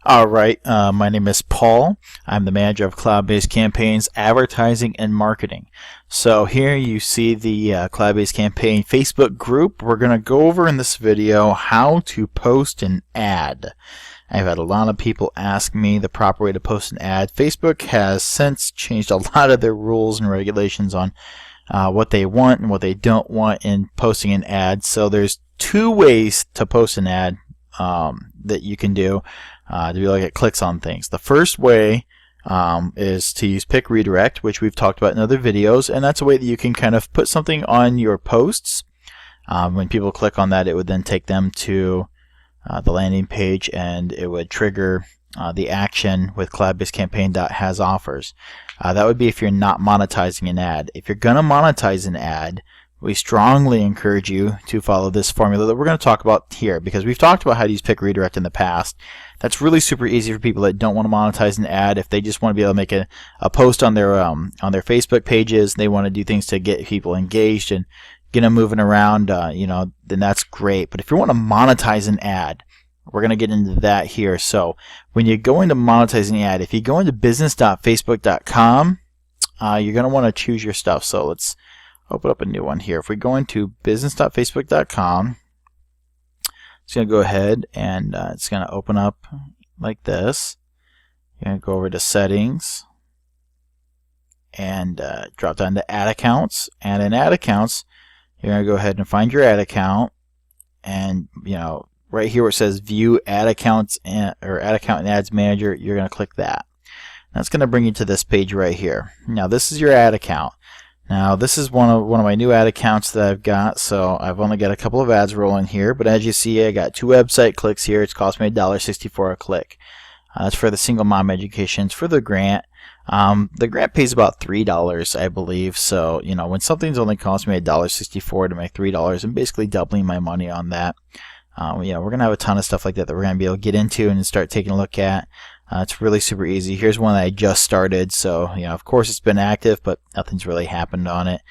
All right, my name is Paul. I'm the manager of Cloud-Based Campaigns, Advertising, and Marketing. So here you see the Cloud-Based Campaign Facebook group. We're going to go over in this video how to post an ad. I've had a lot of people ask me the proper way to post an ad. Facebook has since changed a lot of their rules and regulations on what they want and what they don't want in posting an ad. So there's two ways to post an ad that you can do to be able to get clicks on things. The first way is to use Pick Redirect, which we've talked about in other videos, and that's a way that you can kind of put something on your posts. When people click on that, it would then take them to the landing page, and it would trigger the action with Cloud-Based Campaign has offers. That would be if you're not monetizing an ad. If you're going to monetize an ad, we strongly encourage you to follow this formula that we're going to talk about here, because we've talked about how to use Pick Redirect in the past. That's really super easy for people that don't want to monetize an ad. If they just want to be able to make a post on their Facebook pages, they want to do things to get people engaged and get them moving around, then that's great. But if you want to monetize an ad, we're going to get into that here. So when you go into monetizing an ad, if you go into business.facebook.com, you're going to want to choose your stuff. So let's open up a new one here. If we go into business.facebook.com, it's going to go ahead and it's going to open up like this. You're going to go over to settings and drop down to ad accounts. And in ad accounts, you're going to go ahead and find your ad account, and right here where it says view ad accounts or ad account and ads manager, you're going to click that. That's going to bring you to this page right here. Now this is your ad account. Now this is one of my new ad accounts that I've got, so I've only got a couple of ads rolling here, but as you see, I got 2 website clicks here. It's cost me $1.64 a click. That's for the Single Mom Education. It's for the grant. The grant pays about $3, I believe, so when something's only cost me $1.64 to make $3, I'm basically doubling my money on that. We're going to have a ton of stuff like that we're going to be able to get into and start taking a look at. It's really super easy. Here's one that I just started, so of course it's been active, but nothing's really happened on it.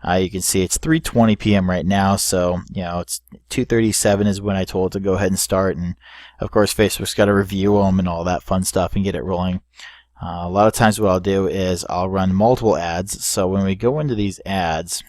You can see it's 3:20 p.m. right now, so it's 2:37 is when I told it to go ahead and start, and of course Facebook's got to review them and all that fun stuff and get it rolling. A lot of times what I'll do is I'll run multiple ads. So when we go into these ads,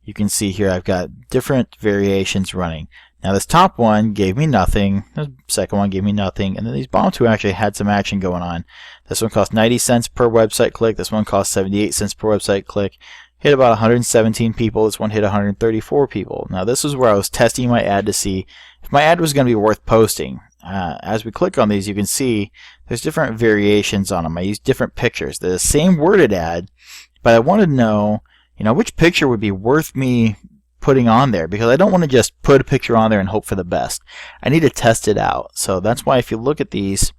you can see here I've got different variations running. Now this top one gave me nothing, the second one gave me nothing, and then these bottom two actually had some action going on. This one cost 90 cents per website click, this one cost 78 cents per website click, hit about 117 people, this one hit 134 people. Now this is where I was testing my ad to see if my ad was going to be worth posting. As we click on these, you can see there's different variations on them. I use different pictures. They're the same worded ad, but I wanted to know which picture would be worth me putting on there, because I don't want to just put a picture on there and hope for the best. I need to test it out. So that's why if you look at these,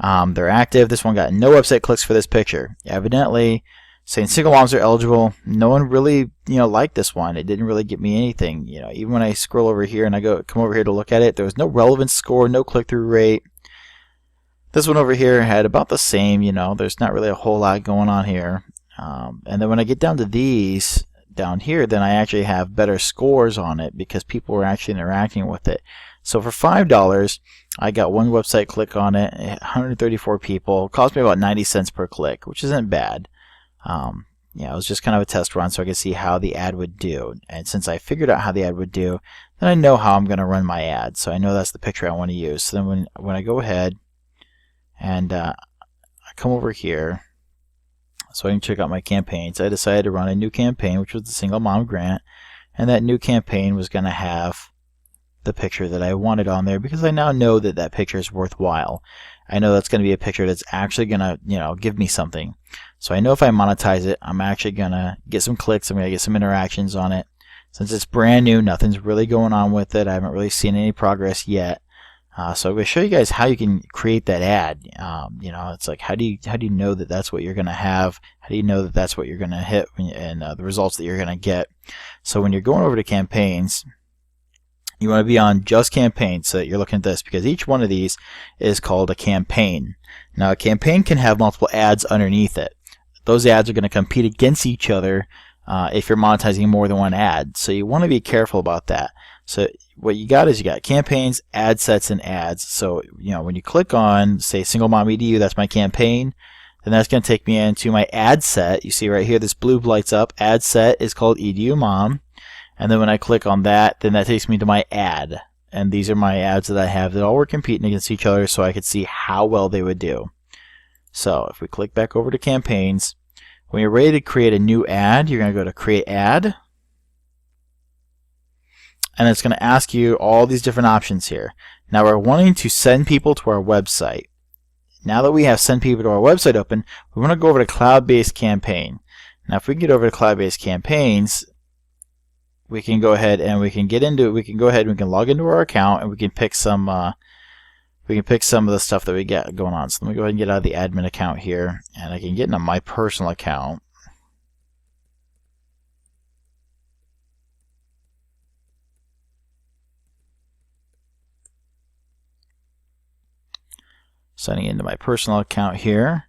they're active. This one got no website clicks for this picture. Evidently, saying single moms are eligible, no one really liked this one. It didn't really get me anything. Even when I scroll over here and I come over here to look at it, there was no relevance score, no click-through rate. This one over here had about the same. There's not really a whole lot going on here. And then when I get down to these down here, then I actually have better scores on it because people were actually interacting with it. So for $5, I got 1 website click on it, 134 people. It cost me about 90 cents per click, which isn't bad. It was just kind of a test run so I could see how the ad would do. And since I figured out how the ad would do, then I know how I'm going to run my ad. So I know that's the picture I want to use. So then when I go ahead and I come over here, so I can check out my campaigns, I decided to run a new campaign, which was the Single Mom Grant, and that new campaign was going to have the picture that I wanted on there, because I now know that that picture is worthwhile. I know that's going to be a picture that's actually going to give me something. So I know if I monetize it, I'm actually going to get some clicks, I'm going to get some interactions on it. Since it's brand new, nothing's really going on with it, I haven't really seen any progress yet. So I'm going to show you guys how you can create that ad. It's like how do you know that that's what you're going to have? How do you know that that's what you're going to hit and the results that you're going to get? So when you're going over to campaigns, you want to be on just campaigns, so that you're looking at this, because each one of these is called a campaign. Now a campaign can have multiple ads underneath it. Those ads are going to compete against each other if you're monetizing more than one ad. So you want to be careful about that. So what you got is you got campaigns, ad sets, and ads. So when you click on, say, Single Mom EDU, that's my campaign. Then that's going to take me into my ad set. You see right here, this blue lights up. Ad set is called EDU Mom. And then when I click on that, then that takes me to my ad. And these are my ads that I have that all were competing against each other so I could see how well they would do. So if we click back over to campaigns, when you're ready to create a new ad, you're going to go to create ad. And it's going to ask you all these different options here. Now we're wanting to send people to our website. Now that we have send people to our website open, we want to go over to cloud-based campaign. Now if we can get over to cloud-based campaigns, we can go ahead and we can get into it. We can go ahead and we can log into our account and we can pick some of the stuff that we got going on. So let me go ahead and get out of the admin account here, and I can get into my personal account. Signing into my personal account here,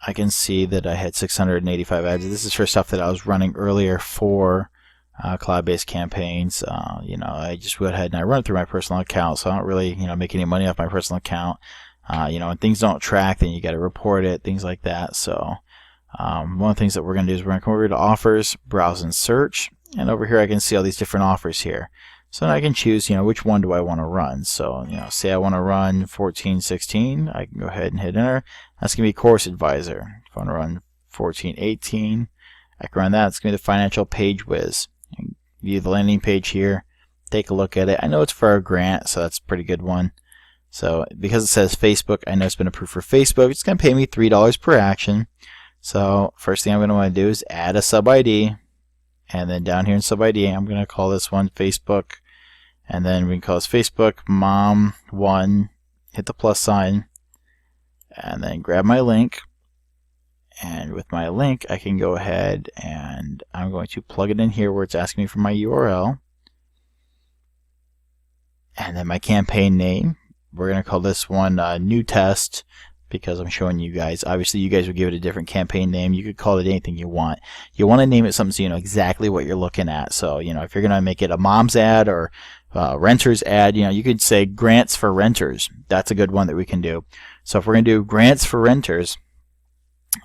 I can see that I had 685 ads. This is for stuff that I was running earlier for cloud-based campaigns. I just went ahead and I run it through my personal account, so I don't really make any money off my personal account. When things don't track, then you got to report it, things like that. So one of the things that we're going to do is we're going to come over to offers, browse and search, and over here I can see all these different offers here. So now I can choose, which one do I want to run. So, say I want to run 1416, I can go ahead and hit enter. That's going to be Course Advisor. If I want to run 1418, I can run that. It's going to be the Financial Page Whiz. View the landing page here, take a look at it. I know it's for a grant, so that's a pretty good one. So because it says Facebook, I know it's been approved for Facebook. It's going to pay me $3 per action. So first thing I'm going to want to do is add a sub ID, and then down here in sub ID, I'm going to call this one Facebook, and then we can call this Facebook Mom 1. Hit the plus sign, and then grab my link. And with my link, I can go ahead and I'm going to plug it in here where it's asking me for my URL. And then my campaign name. We're going to call this one New Test because I'm showing you guys. Obviously, you guys would give it a different campaign name. You could call it anything you want. You want to name it something so you know exactly what you're looking at. So, if you're going to make it a mom's ad or renter's ad, you could say grants for renters. That's a good one that we can do. So if we're going to do grants for renters,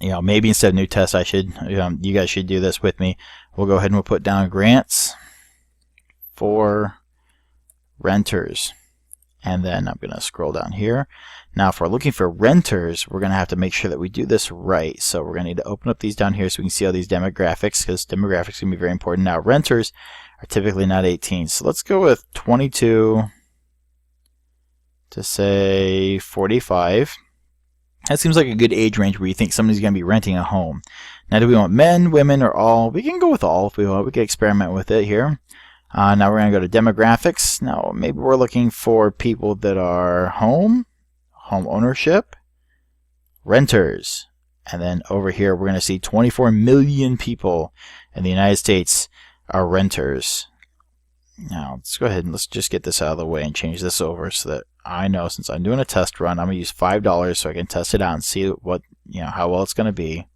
maybe instead of New Test, I should, you guys should do this with me. We'll go ahead and we'll put down grants for renters. And then I'm going to scroll down here. Now, if we're looking for renters, we're going to have to make sure that we do this right. So we're going to need to open up these down here so we can see all these demographics, because demographics can be very important. Now, renters are typically not 18. So let's go with 22 to say 45. That seems like a good age range where you think somebody's going to be renting a home. Now, do we want men, women, or all? We can go with all if we want. We can experiment with it here. Now we're going to go to demographics. Now, maybe we're looking for people that are home ownership, renters. And then over here, we're going to see 24 million people in the United States are renters. Now, let's go ahead and let's just get this out of the way and change this over so that I know, since I'm doing a test run, I'm going to use $5 so I can test it out and see what, how well it's going to be.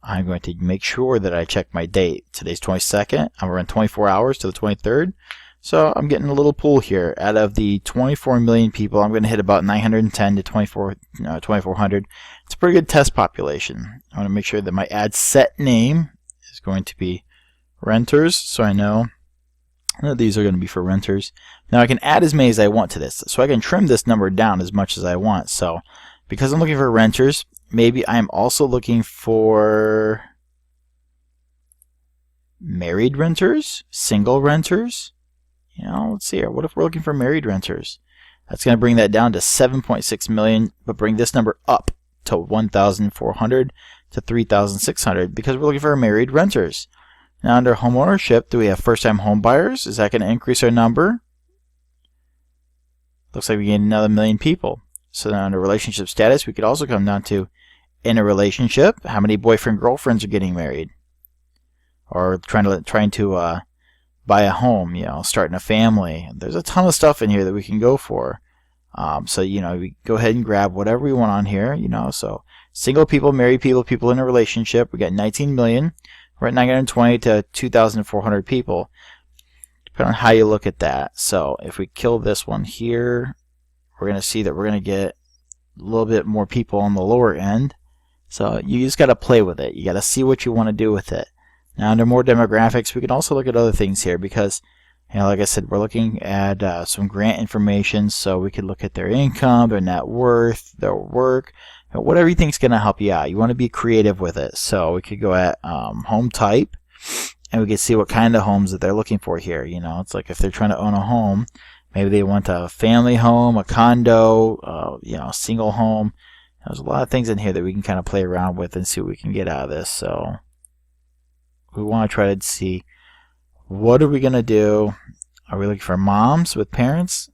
I'm going to make sure that I check my date. Today's 22nd. I'm going to run 24 hours to the 23rd. So I'm getting a little pool here. Out of the 24 million people, I'm going to hit about 910 to 2,400. It's a pretty good test population. I want to make sure that my ad set name is going to be renters, so I know these are going to be for renters. Now I can add as many as I want to this, so I can trim this number down as much as I want. So because I'm looking for renters, maybe I'm also looking for married renters, single renters. Let's see here. What if we're looking for married renters? That's going to bring that down to 7.6 million, but bring this number up to 1,400 to 3,600 because we're looking for married renters. Now under home ownership, do we have first-time home buyers? Is that going to increase our number? Looks like we gained another 1 million people. So then under relationship status, we could also come down to in a relationship, how many boyfriend girlfriends are getting married, or trying to buy a home, starting a family. There's a ton of stuff in here that we can go for. So we go ahead and grab whatever we want on here. So single people, married people, people in a relationship. We got 19 million. We're at 920 to 2,400 people. depending on how you look at that. So if we kill this one here, we're going to see that we're going to get a little bit more people on the lower end. So you just got to play with it. You got to see what you want to do with it. Now under more demographics, we can also look at other things here because, like I said, we're looking at some grant information. So we could look at their income, their net worth, their work, whatever you think is going to help you out. You want to be creative with it. So we could go at home type, and we can see what kind of homes that they're looking for here. It's like if they're trying to own a home, maybe they want a family home, a condo, a single home. There's a lot of things in here that we can kind of play around with and see what we can get out of this. So we want to try to see, what are we going to do? Are we looking for moms with parents?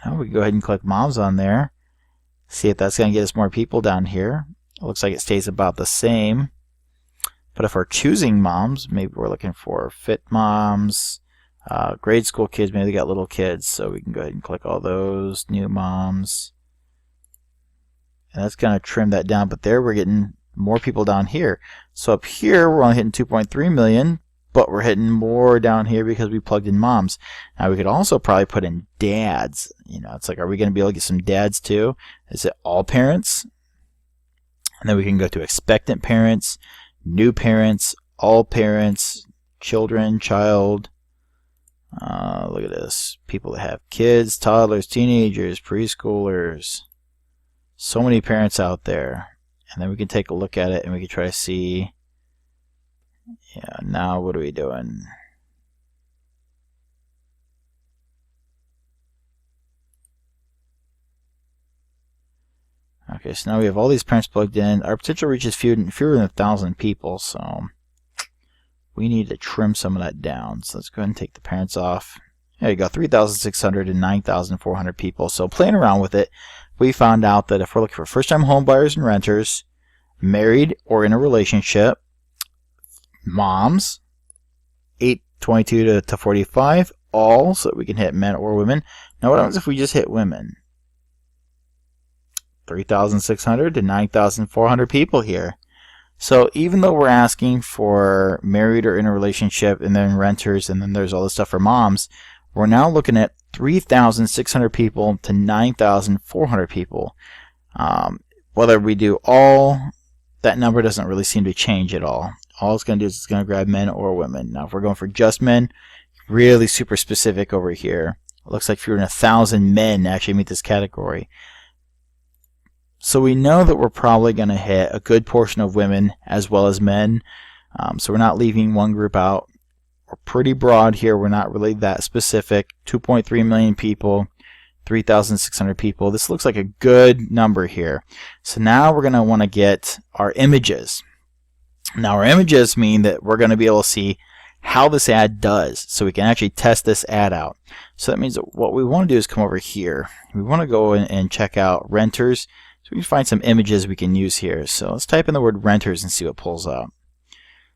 We can go ahead and click moms on there. See if that's going to get us more people down here. It looks like it stays about the same. But if we're choosing moms, maybe we're looking for fit moms, grade school kids, maybe they got little kids, so we can go ahead and click all those, new moms. And that's going to trim that down, but there we're getting more people down here. So up here we're only hitting 2.3 million, but we're hitting more down here because we plugged in moms. Now we could also probably put in dads. It's like, are we going to be able to get some dads too? Is it all parents? And then we can go to expectant parents, new parents, all parents, children, child. Look at this. People that have kids, toddlers, teenagers, preschoolers. So many parents out there. And then we can take a look at it and we can try to see. Yeah, now what are we doing? Okay, so now we have all these parents plugged in. Our potential reach is fewer than 1,000 people, so we need to trim some of that down. So let's go ahead and take the parents off. There you go, 3,600 and 9,400 people. So playing around with it, we found out that if we're looking for first-time home buyers and renters, married or in a relationship, moms, 822 to 45, all, so that we can hit men or women. Now what happens if we just hit women? 3,600 to 9,400 people here. So even though we're asking for married or in a relationship and then renters and then there's all this stuff for moms, we're now looking at 3,600 people to 9,400 people. Whether we do all, that number doesn't really seem to change at all. All it's going to do is it's going to grab men or women. Now if we're going for just men, really super specific over here. It looks like fewer than 1,000 men actually meet this category. So we know that we're probably going to hit a good portion of women as well as men. So we're not leaving one group out. We're pretty broad here. We're not really that specific. 2.3 million people, 3,600 people. This looks like a good number here. So now we're going to want to get our images. Now our images mean that we're going to be able to see how this ad does, so we can actually test this ad out. So that means that what we want to do is come over here. We want to go in and check out renters. So we can find some images we can use here. So let's type in the word renters and see what pulls up.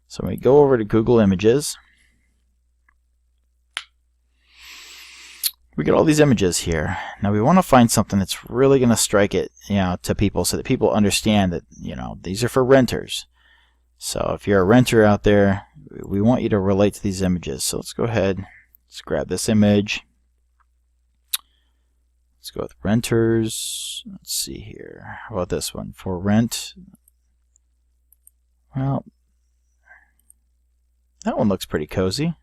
So when we go over to Google Images, we get all these images here. Now we want to find something that's really going to strike it, to people so that people understand that, these are for renters. So if you're a renter out there, we want you to relate to these images. So let's go ahead, let's grab this image. Let's go with renters. Let's see here. How about this one? For rent. Well, that one looks pretty cozy.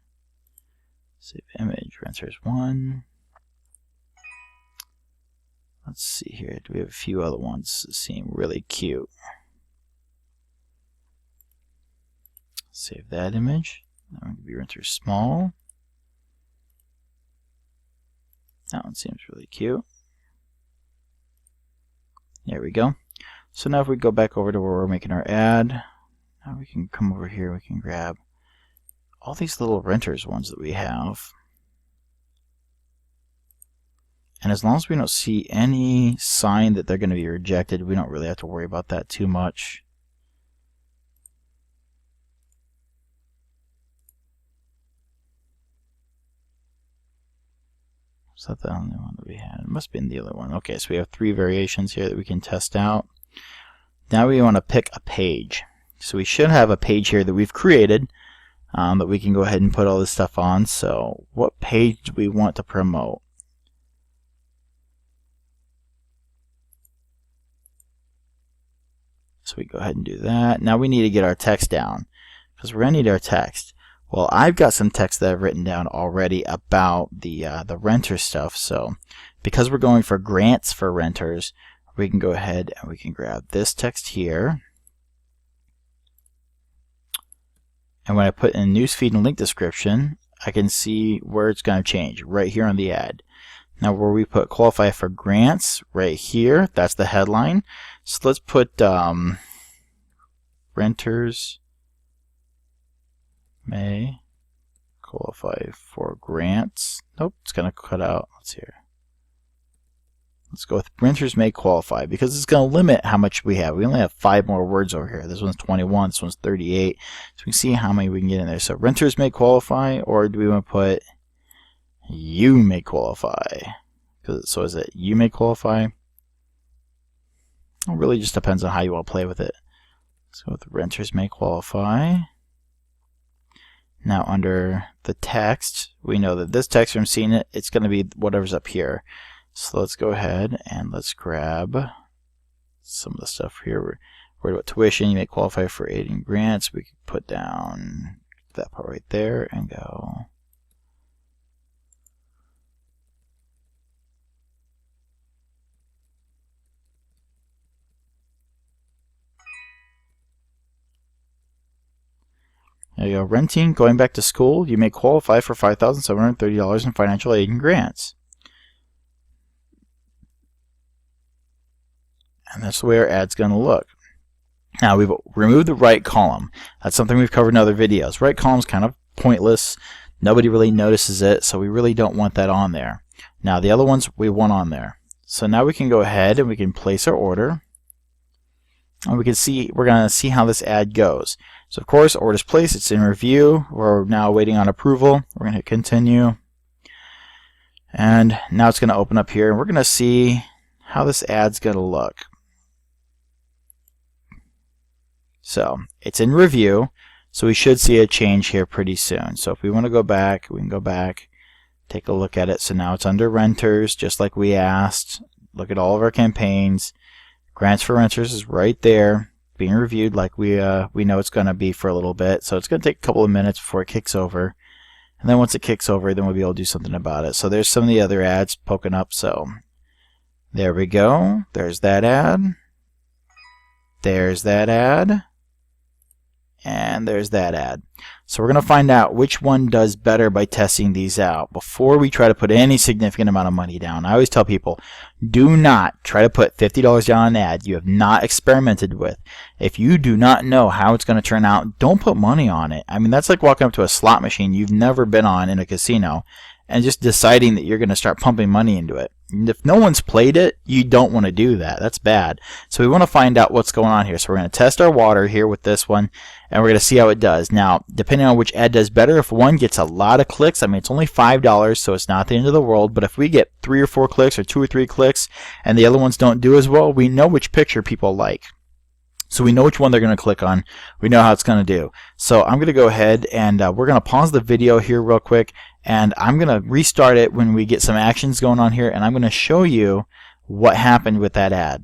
Save image. Renters 1. Let's see here. Do we have a few other ones that seem really cute? Save that image. That one could be renters small. That one seems really cute. There we go. So now if we go back over to where we're making our ad, now we can come over here, we can grab all these little renters ones that we have. And as long as we don't see any sign that they're going to be rejected, we don't really have to worry about that too much. Is that the only one that we had? It must have been the other one. Okay, so we have 3 variations here that we can test out. Now we want to pick a page. So we should have a page here that we've created. that we can go ahead and put all this stuff on. So what page do we want to promote? So we go ahead and do that. Now we need to get our text down because we're going to need our text. Well, I've got some text that I've written down already about the renter stuff. So because we're going for grants for renters, we can go ahead and we can grab this text here. And when I put in newsfeed and link description, I can see where it's going to change right here on the ad. Now where we put qualify for grants right here, that's the headline. So let's put renters may qualify for grants. Nope, it's going to cut out. Let's see here. Let's go with renters may qualify because it's going to limit how much we have. We only have 5 more words over here. This one's 21, this one's 38. So we can see how many we can get in there. So renters may qualify, or do we want to put you may qualify? So is it you may qualify? It really just depends on how you want to play with it. Let's go with renters may qualify. Now under the text, we know that this text from seeing it, it's going to be whatever's up here. So let's go ahead and let's grab some of the stuff here. We're worried about tuition. You may qualify for aid and grants. We could put down that part right there and go. There you go. Renting, going back to school, you may qualify for $5,730 in financial aid and grants. And that's the way our ad's going to look. Now we've removed the right column. That's something we've covered in other videos. Right column's kind of pointless. Nobody really notices it, so we really don't want that on there. Now the other ones we want on there. So now we can go ahead and we can place our order. And we can see, we're going to see how this ad goes. So of course, order's placed, it's in review. We're now waiting on approval. We're going to hit continue. And now it's going to open up here, and we're going to see how this ad's going to look. So it's in review, so we should see a change here pretty soon. So if we want to go back, we can go back, take a look at it. So now it's under renters, just like we asked. Look at all of our campaigns. Grants for renters is right there, being reviewed like we know it's going to be for a little bit. So it's going to take a couple of minutes before it kicks over. And then once it kicks over, then we'll be able to do something about it. So there's some of the other ads poking up. So there we go. There's that ad. There's that ad. And there's that ad. So we're going to find out which one does better by testing these out before we try to put any significant amount of money down. I always tell people, do not try to put $50 down on an ad you have not experimented with. If you do not know how it's going to turn out, don't put money on it. I mean, that's like walking up to a slot machine you've never been on in a casino and just deciding that you're going to start pumping money into it. And if no one's played it, you don't want to do that. That's bad. So we want to find out what's going on here. So we're going to test our water here with this one, and we're going to see how it does. Now, depending on which ad does better, if one gets a lot of clicks, I mean, it's only $5, so it's not the end of the world, but if we get 3 or 4 clicks or 2 or 3 clicks and the other ones don't do as well, we know which picture people like. So we know which one they're going to click on. We know how it's going to do. So I'm going to go ahead and we're going to pause the video here real quick, and I'm going to restart it when we get some actions going on here, and I'm going to show you what happened with that ad.